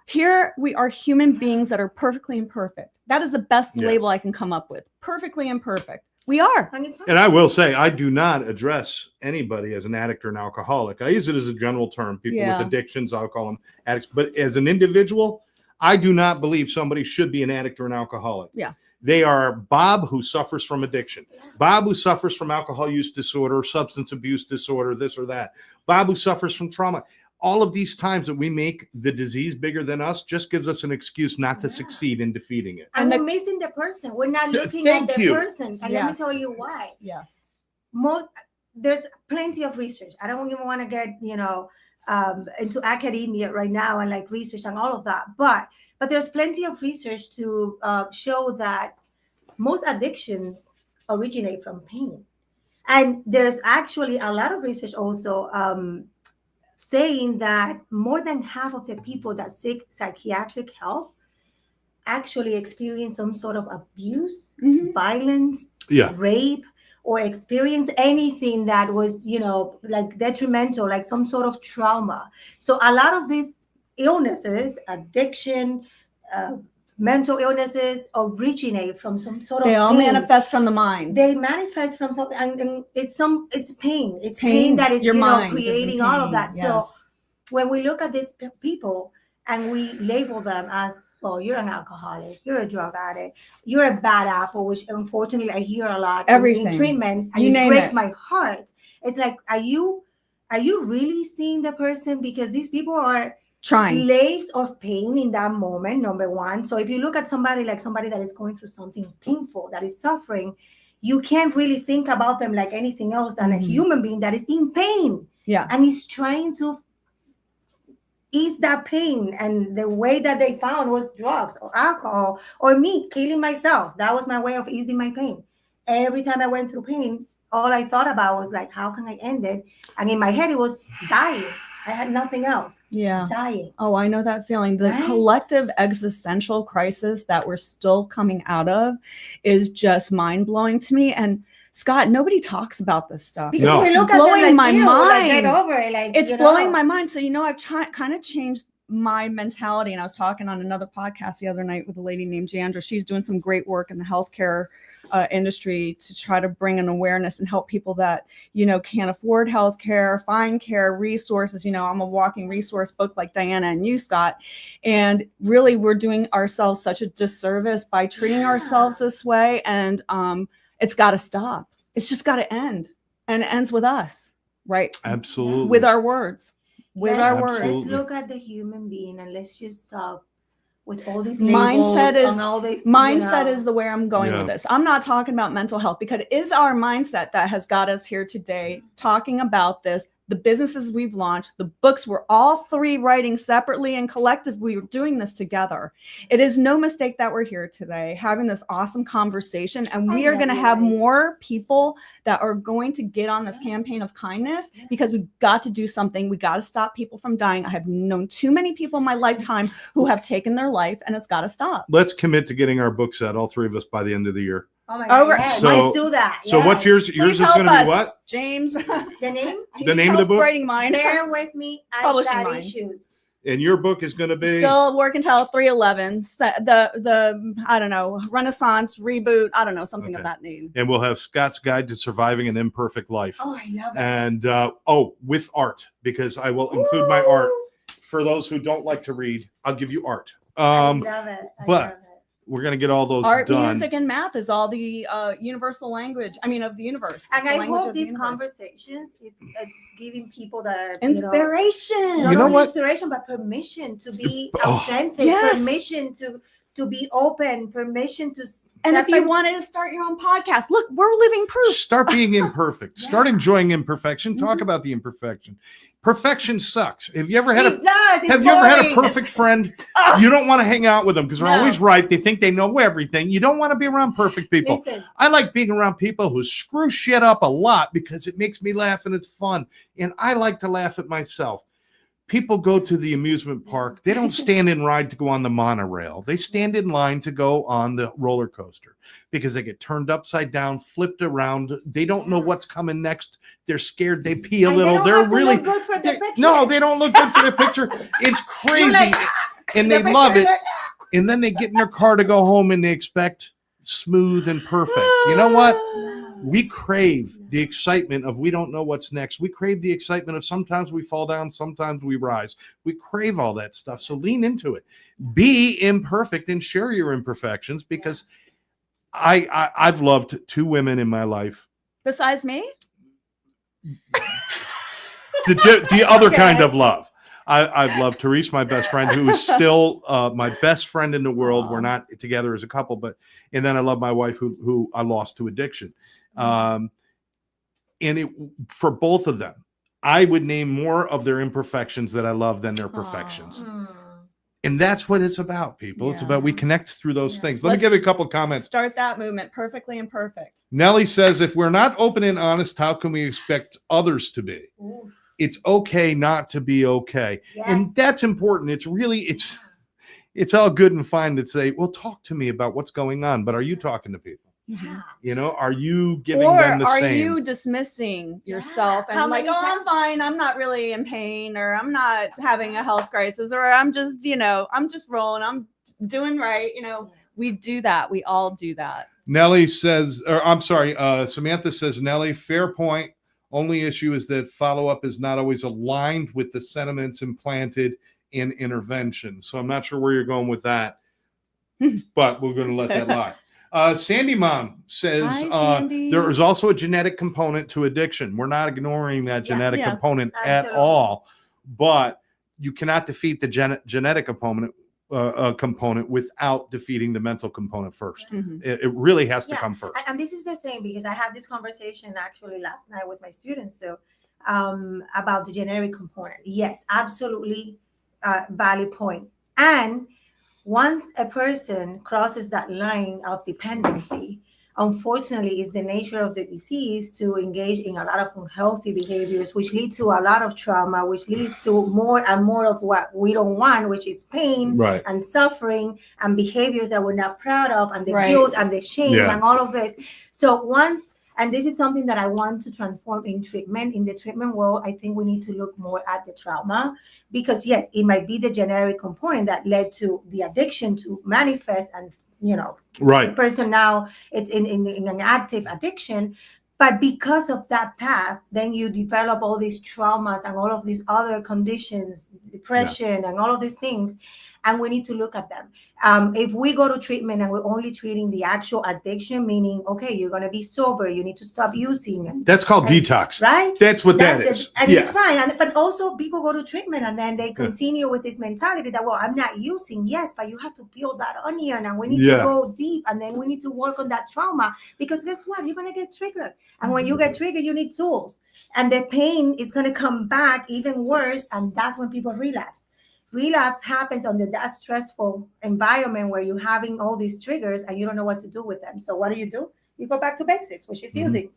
Here we are human beings that are perfectly imperfect. That is the best label I can come up with. Perfectly imperfect. We are. And I will say, I do not address anybody as an addict or an alcoholic. I use it as a general term. People with addictions, I'll call them addicts. But as an individual, I do not believe somebody should be an addict or an alcoholic. Yeah. They are Bob, who suffers from addiction. Bob, who suffers from alcohol use disorder, substance abuse disorder, this or that. Bob, who suffers from trauma. All of these times that we make the disease bigger than us just gives us an excuse not to succeed in defeating it. And we're missing the person. We're not looking at the person. And let me tell you why. Yes. There's plenty of research. I don't even want to get, into academia right now and like research and all of that. But there's plenty of research to show that most addictions originate from pain. And there's actually a lot of research also saying that more than half of the people that seek psychiatric help actually experience some sort of abuse, violence, rape, or experience anything that was, like detrimental, like some sort of trauma. So a lot of these illnesses, addiction, mental illnesses originate from some sort of they all pain. manifest from the mind. They manifest from something, and it's pain. It's pain that is, your mind creating all of that. Yes. So when we look at these people and we label them as, well, you're an alcoholic, you're a drug addict, you're a bad apple, which unfortunately I hear a lot in treatment, and it breaks my heart. It's like, are you really seeing the person? Because these people are slaves of pain in that moment, number one. So if you look at somebody that is going through something painful, that is suffering, you can't really think about them like anything else than a human being that is in pain. Yeah. And he's trying to ease that pain. And the way that they found was drugs or alcohol or me killing myself. That was my way of easing my pain. Every time I went through pain, all I thought about was like, how can I end it? And in my head, it was dying. I had nothing else. Yeah. Dying. Oh, I know that feeling. The collective existential crisis that we're still coming out of is just mind-blowing to me. And Scott, nobody talks about this stuff. Because we look at blowing my mind. Like, get over it. Like, it's blowing my mind. So, I've kind of changed my mentality. And I was talking on another podcast the other night with a lady named Jandra. She's doing some great work in the healthcare industry to try to bring an awareness and help people that, can't afford healthcare, find care, resources. I'm a walking resource book like Diana and you, Scott. And really, we're doing ourselves such a disservice by treating ourselves this way. And it's got to stop. It's just got to end. And it ends with us, right? Absolutely. With our words. Words. Let's look at the human being and let's just stop with all these mindset is the way I'm going with this. I'm not talking about mental health because it is our mindset that has got us here today talking about this. The businesses we've launched, the books we're all three writing separately and collectively, we're doing this together. It is no mistake that we're here today having this awesome conversation, and we are going to have more people that are going to get on this campaign of kindness because we got to do something. We got to stop people from dying. I have known too many people in my lifetime who have taken their life, and it's got to stop. Let's commit to getting our books out, all three of us, by the end of the year. Oh my God! Yes. Let's do that. So what's yours? Yours is going to be what? James. The name? The name of the book? Writing mine. Bear with me. I've got issues. And your book is going to be still working till 311. The I don't know, Renaissance reboot. I don't know, something of that name. And we'll have Scott's Guide to Surviving an Imperfect Life. Oh, I love it. And with art, because I will include my art for those who don't like to read. I'll give you art. I love it. We're going to get all those art, done. Music, and math is all the universal language. I mean, of the universe. And I hope these conversations is giving people that are inspiration. Not only inspiration, but permission to be authentic. Permission to be open. Permission to. And if you wanted to start your own podcast, look, we're living proof. Start being imperfect. Start enjoying imperfection. Talk about the imperfection. Perfection sucks. Have you ever had a perfect friend? You don't want to hang out with them because they're always right. They think they know everything. You don't want to be around perfect people. Listen. I like being around people who screw shit up a lot because it makes me laugh and it's fun. And I like to laugh at myself. People go to the amusement park. They don't stand in line to go on the monorail. They stand in line to go on the roller coaster because they get turned upside down, flipped around. They don't know what's coming next. They're scared. They pee a little. They're really good for the picture. No, they don't look good for the picture. It's crazy, and they love it. And then they get in their car to go home, and they expect smooth and perfect. You know what? We crave the excitement of we don't know what's next. We crave the excitement of sometimes we fall down, sometimes we rise. We crave all that stuff. So lean into it. Be imperfect and share your imperfections because I've loved two women in my life. Besides me? The other kind of love. I've loved Therese, my best friend, who is still my best friend in the world. We're not together as a couple, and then I love my wife, who I lost to addiction. For both of them, I would name more of their imperfections that I love than their perfections. And that's what it's about, people. It's about we connect through those things. Let me give you a couple of comments. Start that movement. Perfectly imperfect. Nellie says, if we're not open and honest, how can we expect others to be? Oof. It's okay not to be okay. Yes. And that's important. It's all good and fine to say, well, talk to me about what's going on. But are you talking to people? Yeah. You know, are you giving them the same? Or are you dismissing yourself and like, oh, I'm fine. I'm not really in pain, or I'm not having a health crisis, or I'm just, I'm just rolling. I'm doing right. We do that. We all do that. Nellie says, or I'm sorry, Samantha says, Nellie, fair point. Only issue is that follow-up is not always aligned with the sentiments implanted in intervention. So I'm not sure where you're going with that, but we're going to let that lie. Sandy Mom says, Hi, Sandy. there is also a genetic component to addiction. We're not ignoring that genetic component at all, but you cannot defeat the genetic component without defeating the mental component first. It really has to come first. And this is the thing, because I had this conversation actually last night with my students too, about the genetic component. Yes, absolutely valid point. And once a person crosses that line of dependency, unfortunately, it's the nature of the disease to engage in a lot of unhealthy behaviors, which leads to a lot of trauma, which leads to more and more of what we don't want, which is pain and suffering and behaviors that we're not proud of, and the guilt and the shame and all of this. So and this is something that I want to transform in treatment. In the treatment world, I think we need to look more at the trauma, because yes, it might be the genetic component that led to the addiction to manifest, and the person now it's in an active addiction. But because of that path, then you develop all these traumas and all of these other conditions, depression and all of these things. And we need to look at them. If we go to treatment and we're only treating the actual addiction, meaning, okay, you're going to be sober, you need to stop using. That's called detox. Right? That's what that is. And it's fine. But also people go to treatment and then they continue with this mentality that, well, I'm not using. Yes, but you have to peel that onion, and we need to go deep, and then we need to work on that trauma, because guess what? You're going to get triggered. And when you get triggered, you need tools. And the pain is going to come back even worse. And that's when people relapse. Relapse happens under that stressful environment where you're having all these triggers and you don't know what to do with them. So what do? You go back to basics, which is using.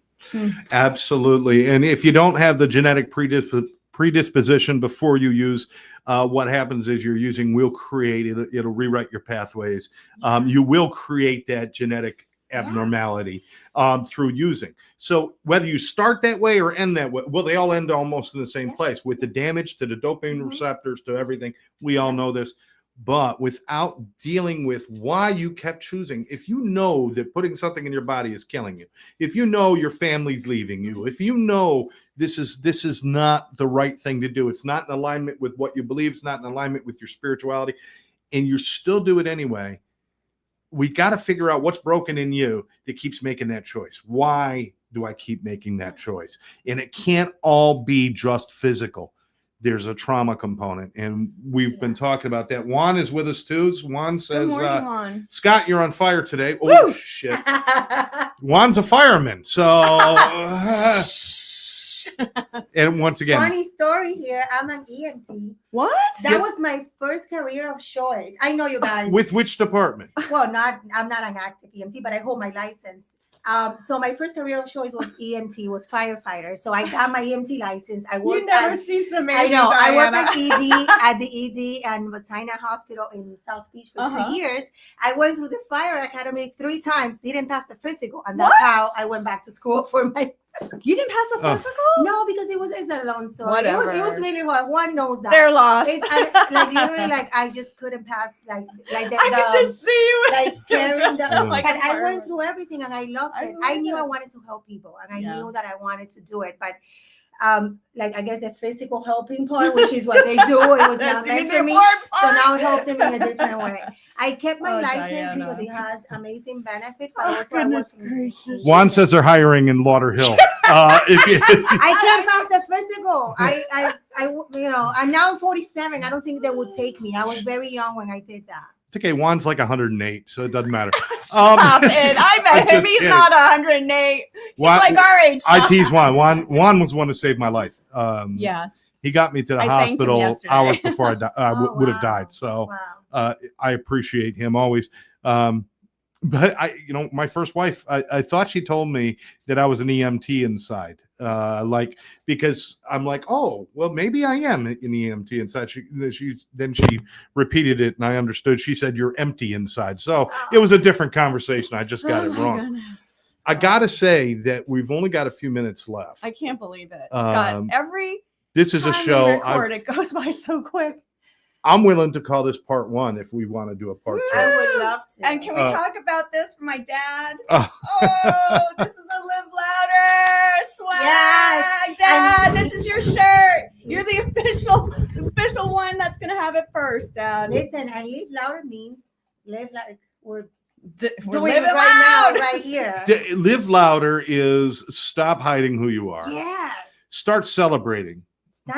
Absolutely. And if you don't have the genetic predisposition before you use, what happens is your using will create it. It'll rewrite your pathways. You will create that genetic abnormality through using. So whether you start that way or end that way, well, they all end almost in the same place, with the damage to the dopamine receptors, to everything. We all know this. But without dealing with why you kept choosing, if you know that putting something in your body is killing you, if you know your family's leaving you, if you know this is not the right thing to do, it's not in alignment with what you believe, it's not in alignment with your spirituality, and you still do it anyway, we got to figure out what's broken in you that keeps making that choice. Why do I keep making that choice? And it can't all be just physical. There's a trauma component, and we've been talking about that. Juan is with us too. Juan says, good morning, Juan. Scott, you're on fire today. Oh, shit. Juan's a fireman. So, and once again. Funny story here. I'm an EMT. What? That was my first career of choice. I know you guys. With which department? Well, I'm not an active EMT, but I hold my license. So my first career of choice was EMT, was firefighter. So I got my EMT license. I worked. You never cease amazing. I know. Diana. I worked at the ED and Sinai Hospital in South Beach for 2 years. I went through the fire academy 3 times. Didn't pass the physical, and that's how I went back to school for my. You didn't pass the physical? No, because it's a long story. It was really hard. One knows that. They're lost. Literally, I just couldn't pass. I could just see you. Like carrying the. But I went through everything, and I loved it. I knew I wanted to help people, and I knew that I wanted to do it. But I guess the physical helping part, which is what they do, it was not meant for me. So now I help them in a different way. I kept my license because it has amazing benefits, but also I was. Juan says they're hiring in Lauderhill. I can't pass the physical. I'm now 47. I don't think they would take me. I was very young when I did that. It's okay. Juan's like 108, so it doesn't matter. Stop it. I met him. He's not 108. He's like our age. I tease Juan. Juan was the one who saved my life. Yes. He got me to the hospital hours before I would have died. So I appreciate him always. But my first wife, I thought she told me that I was an EMT inside. Because I'm like, oh, well, maybe I am an EMT inside. Then she repeated it, and I understood. She said, "You're empty inside." So it was a different conversation. I just got it wrong. Goodness. I gotta say that we've only got a few minutes left. I can't believe it, Scott. This is a show. It goes by so quick. I'm willing to call this part 1 if we want to do a part 2. I would love to. And can we talk about this for my dad? Oh, this is a Live Louder swag. Yes. Dad, this is your shirt. You're the official one that's going to have it first, Dad. Listen, and Live Louder means live like we're doing it right now, right here. Live Louder is stop hiding who you are. Yes. Start celebrating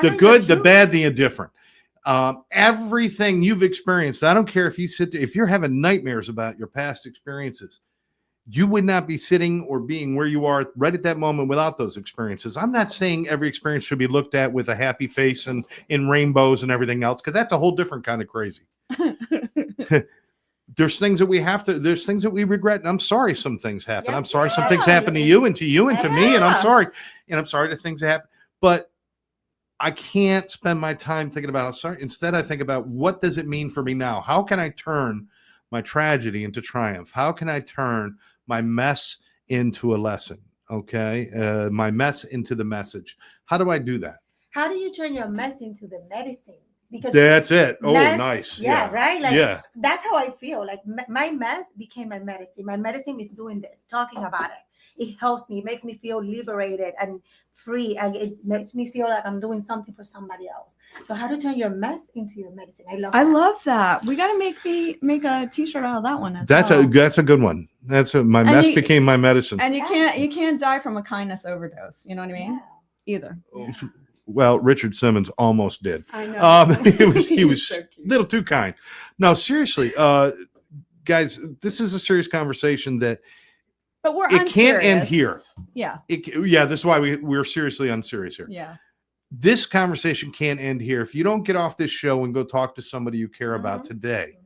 the good, the bad, the indifferent. Everything you've experienced. I don't care if you're having nightmares about your past experiences, you would not be sitting or being where you are right at that moment without those experiences. I'm not saying every experience should be looked at with a happy face and in rainbows and everything else, because that's a whole different kind of crazy. There's things that there's things that we regret. And I'm sorry some things happen. Yeah, I'm sorry some things happen to you and to me. And I'm sorry. And I'm sorry to things that happen. But I can't spend my time thinking about it. Instead, I think about, what does it mean for me now? How can I turn my tragedy into triumph? How can I turn my mess into a lesson? Okay. My mess into the message. How do I do that? How do you turn your mess into the medicine? Because that's it. Oh, mess, nice. Yeah, right. Like, that's how I feel. Like my mess became my medicine. My medicine is doing this, talking about it. It helps me. It makes me feel liberated and free. And it makes me feel like I'm doing something for somebody else. So how to turn your mess into your medicine? I love that. We got to make a t-shirt out of that one. That's a good one. My mess became my medicine. And you can't die from a kindness overdose. You know what I mean? Yeah. Either. Yeah. Well, Richard Simmons almost did. I know. He was so a little too kind. No, seriously, guys, this is a serious conversation that. But it can't end here. Yeah. This is why we're seriously unserious here. Yeah. This conversation can't end here. If you don't get off this show and go talk to somebody you care about today,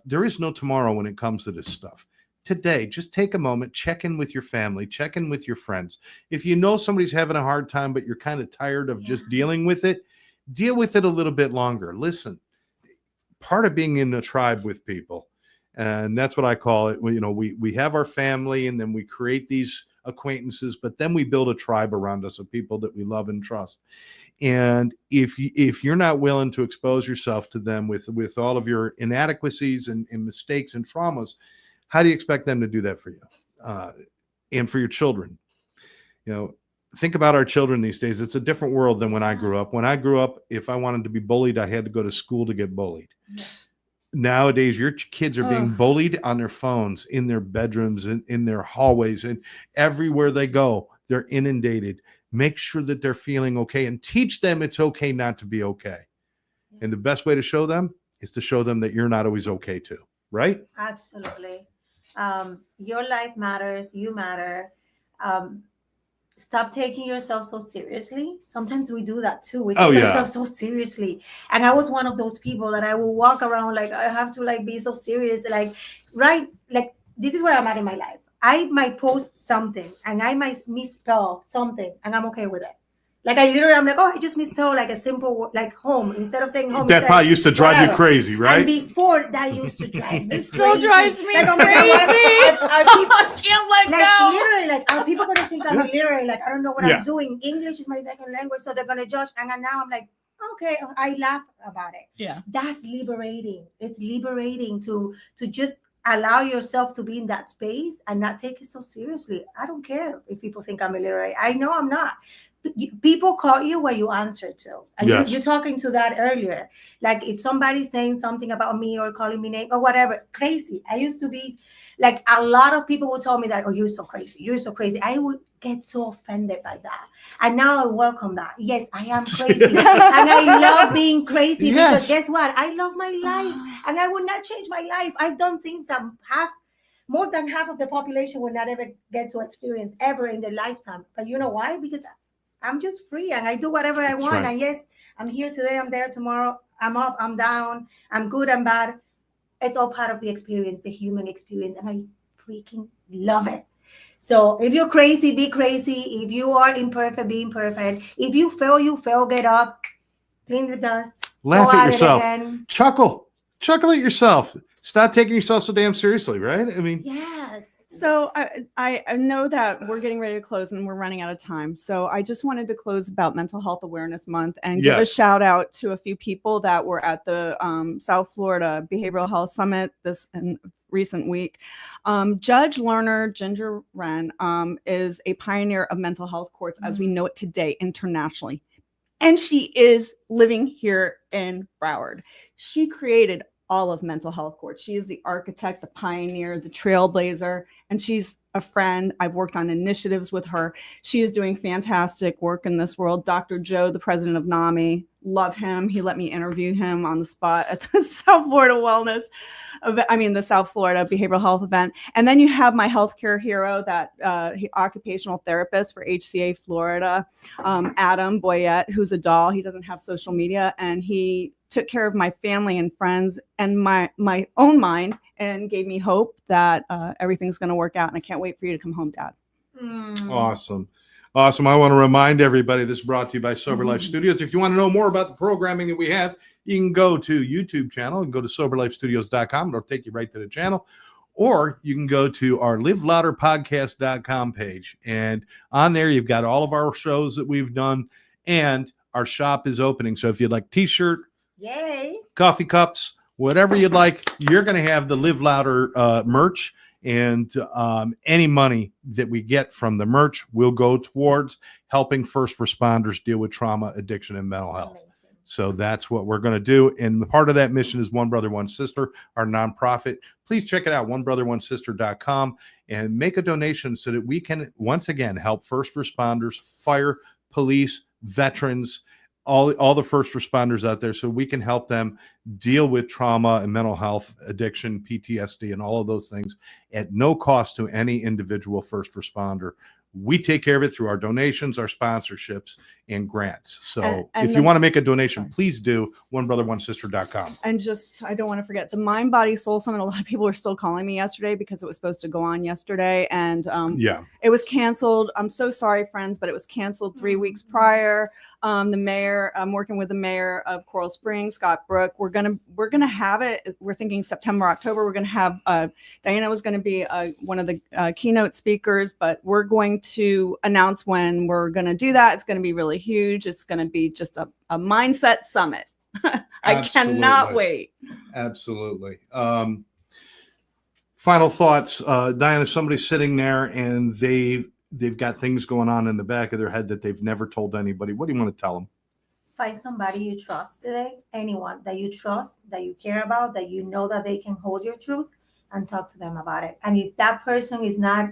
there is no tomorrow when it comes to this stuff. Today, just take a moment, check in with your family, check in with your friends. If you know somebody's having a hard time, but you're kind of tired of just dealing with it, deal with it a little bit longer. Listen, part of being in a tribe with people, and that's what I call it. We have our family, and then we create these acquaintances, but then we build a tribe around us of people that we love and trust. And if you're not willing to expose yourself to them with all of your inadequacies and mistakes and traumas, how do you expect them to do that for you? And for your children? Think about our children these days. It's a different world than when I grew up. When I grew up, if I wanted to be bullied, I had to go to school to get bullied. Nowadays, your kids are being bullied on their phones, in their bedrooms, in their hallways, and everywhere they go, they're inundated. Make sure that they're feeling okay, and teach them it's okay not to be okay. And the best way to show them is to show them that you're not always okay too, right? Absolutely. Your life matters. You matter. Stop taking yourself so seriously. Sometimes we do that too. We take ourselves so seriously. And I was one of those people that I will walk around like I have to be so serious. This is where I'm at in my life. I might post something and I might misspell something and I'm okay with it. I'm I just misspelled a simple word, home, instead of saying home. That probably used to drive you crazy, right? And before that used to drive me. It still drives me crazy. I can't let go. Literally, are people gonna think I'm illiterate? I don't know what I'm doing. English is my second language, so they're gonna judge. And now I'm okay, I laugh about it. Yeah, that's liberating. It's liberating to just allow yourself to be in that space and not take it so seriously. I don't care if people think I'm illiterate. I know I'm not. People call you what you answer to. And you're talking to that earlier. If somebody's saying something about me or calling me name or whatever, crazy. I used to be a lot of people would tell me that, oh, you're so crazy. You're so crazy. I would get so offended by that. And now I welcome that. Yes, I am crazy. And I love being crazy because guess what? I love my life and I would not change my life. I've done things that more than half of the population will not ever get to experience ever in their lifetime. But you know why? Because I'm just free and I do whatever I want. Right. And yes, I'm here today, I'm there tomorrow, I'm up, I'm down, I'm good, I'm bad. it's all part of the experience, the human experience, and I freaking love it. So if you're crazy, be crazy. If you are imperfect, be imperfect. If you fail, get up, clean the dust, laugh at yourself, chuckle at yourself. Stop taking yourself so damn seriously, right? I mean, yes. So I know that we're getting ready to close and we're running out of time. So I just wanted to close about Mental Health Awareness Month and give a shout out to a few people that were at the South Florida Behavioral Health Summit this recent week. Judge Lerner Ginger Wren is a pioneer of mental health courts as we know it today internationally. And she is living here in Broward. She created all of mental health courts. She is the architect, the pioneer, the trailblazer, and she's a friend. I've worked on initiatives with her. She is doing fantastic work in this world. Dr. Joe, the president of NAMI, love him. He let me interview him on the spot at the South Florida the South Florida Behavioral Health event. And then you have my healthcare hero, that occupational therapist for HCA Florida, Adam Boyette, who's a doll. He doesn't have social media, and he took care of my family and friends and my own mind and gave me hope that everything's going to work out. And I can't wait for you to come home, Dad. Awesome. I want to remind everybody this is brought to you by Sober Life Studios. If you want to know more about the programming that we have, you can go to YouTube channel and go to soberlifestudios.com. It'll take you right to the channel. Or you can go to our livelouderpodcast.com page. And on there, you've got all of our shows that we've done. And our shop is opening. So if you'd like t-shirt, yay, coffee cups, whatever you'd like, you're going to have the Live Louder merch. And any money that we get from the merch will go towards helping first responders deal with trauma, addiction, and mental health. Amazing. So that's what we're going to do. And the part of that mission is One Brother, One Sister, our nonprofit. Please check it out, onebrother1sister.com, and make a donation so that we can, once again, help first responders, fire, police, veterans, all the first responders out there, so we can help them deal with trauma and mental health, addiction, PTSD, and all of those things at no cost to any individual first responder. We take care of it through our donations, our sponsorships, and grants. So if you want to make a donation, please do onebrother1sister.com. And just, I don't want to forget the Mind, Body, Soul Summit. A lot of people were still calling me yesterday because it was supposed to go on yesterday. And it was canceled. I'm so sorry, friends, but it was canceled 3 weeks prior. The mayor, I'm working with the mayor of Coral Springs, Scott Brook. We're gonna have it. We're thinking September, October. We're gonna have Diana was going to be one of the keynote speakers, but we're going to announce when we're going to do that. It's going to be really huge. It's going to be just a mindset summit. I cannot wait. Absolutely. Final thoughts, Diana. Somebody's sitting there and they've got things going on in the back of their head that they've never told anybody. What do you want to tell them? Find somebody you trust today, anyone that you trust, that you care about, that you know that they can hold your truth, and talk to them about it. And if that person is not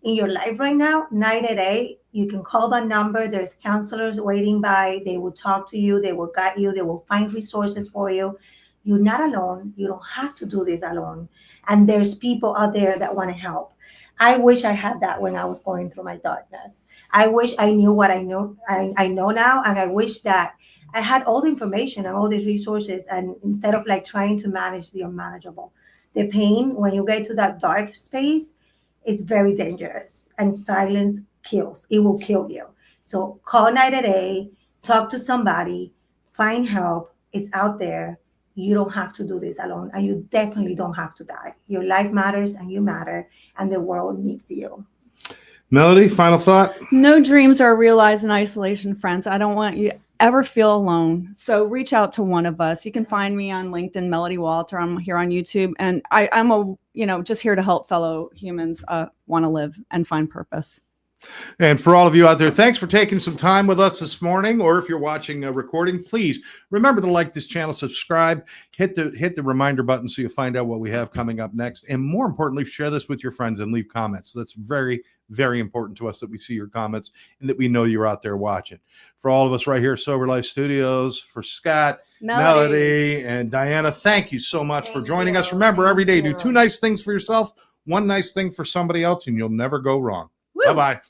in your life right now, 988, you can call that number. There's counselors waiting by. They will talk to you. They will guide you. They will find resources for you. You're not alone. You don't have to do this alone. And there's people out there that want to help. I wish I had that when I was going through my darkness. I wish I knew what I know. I know now, and I wish that I had all the information and all the resources, and instead of like trying to manage the unmanageable. The pain, when you get to that dark space, is very dangerous, and silence kills. It will kill you. So call 988, talk to somebody, find help. It's out there. You don't have to do this alone, and you definitely don't have to die. Your life matters, and you matter, and the world needs you. Melody, final thought? No dreams are realized in isolation, friends. I don't want you to ever feel alone. So reach out to one of us. You can find me on LinkedIn, Melody Walter. I'm here on YouTube, and I'm just here to help fellow humans want to live and find purpose. And for all of you out there, thanks for taking some time with us this morning. Or if you're watching a recording, please remember to like this channel, subscribe, hit the reminder button so you find out what we have coming up next. And more importantly, share this with your friends and leave comments. That's very, very important to us that we see your comments and that we know you're out there watching. For all of us right here at Sober Life Studios, for Scott, Melody, and Diana, thank you so much for joining us. Remember, every day, do 2 nice things for yourself, 1 nice thing for somebody else, and you'll never go wrong. Bye-bye.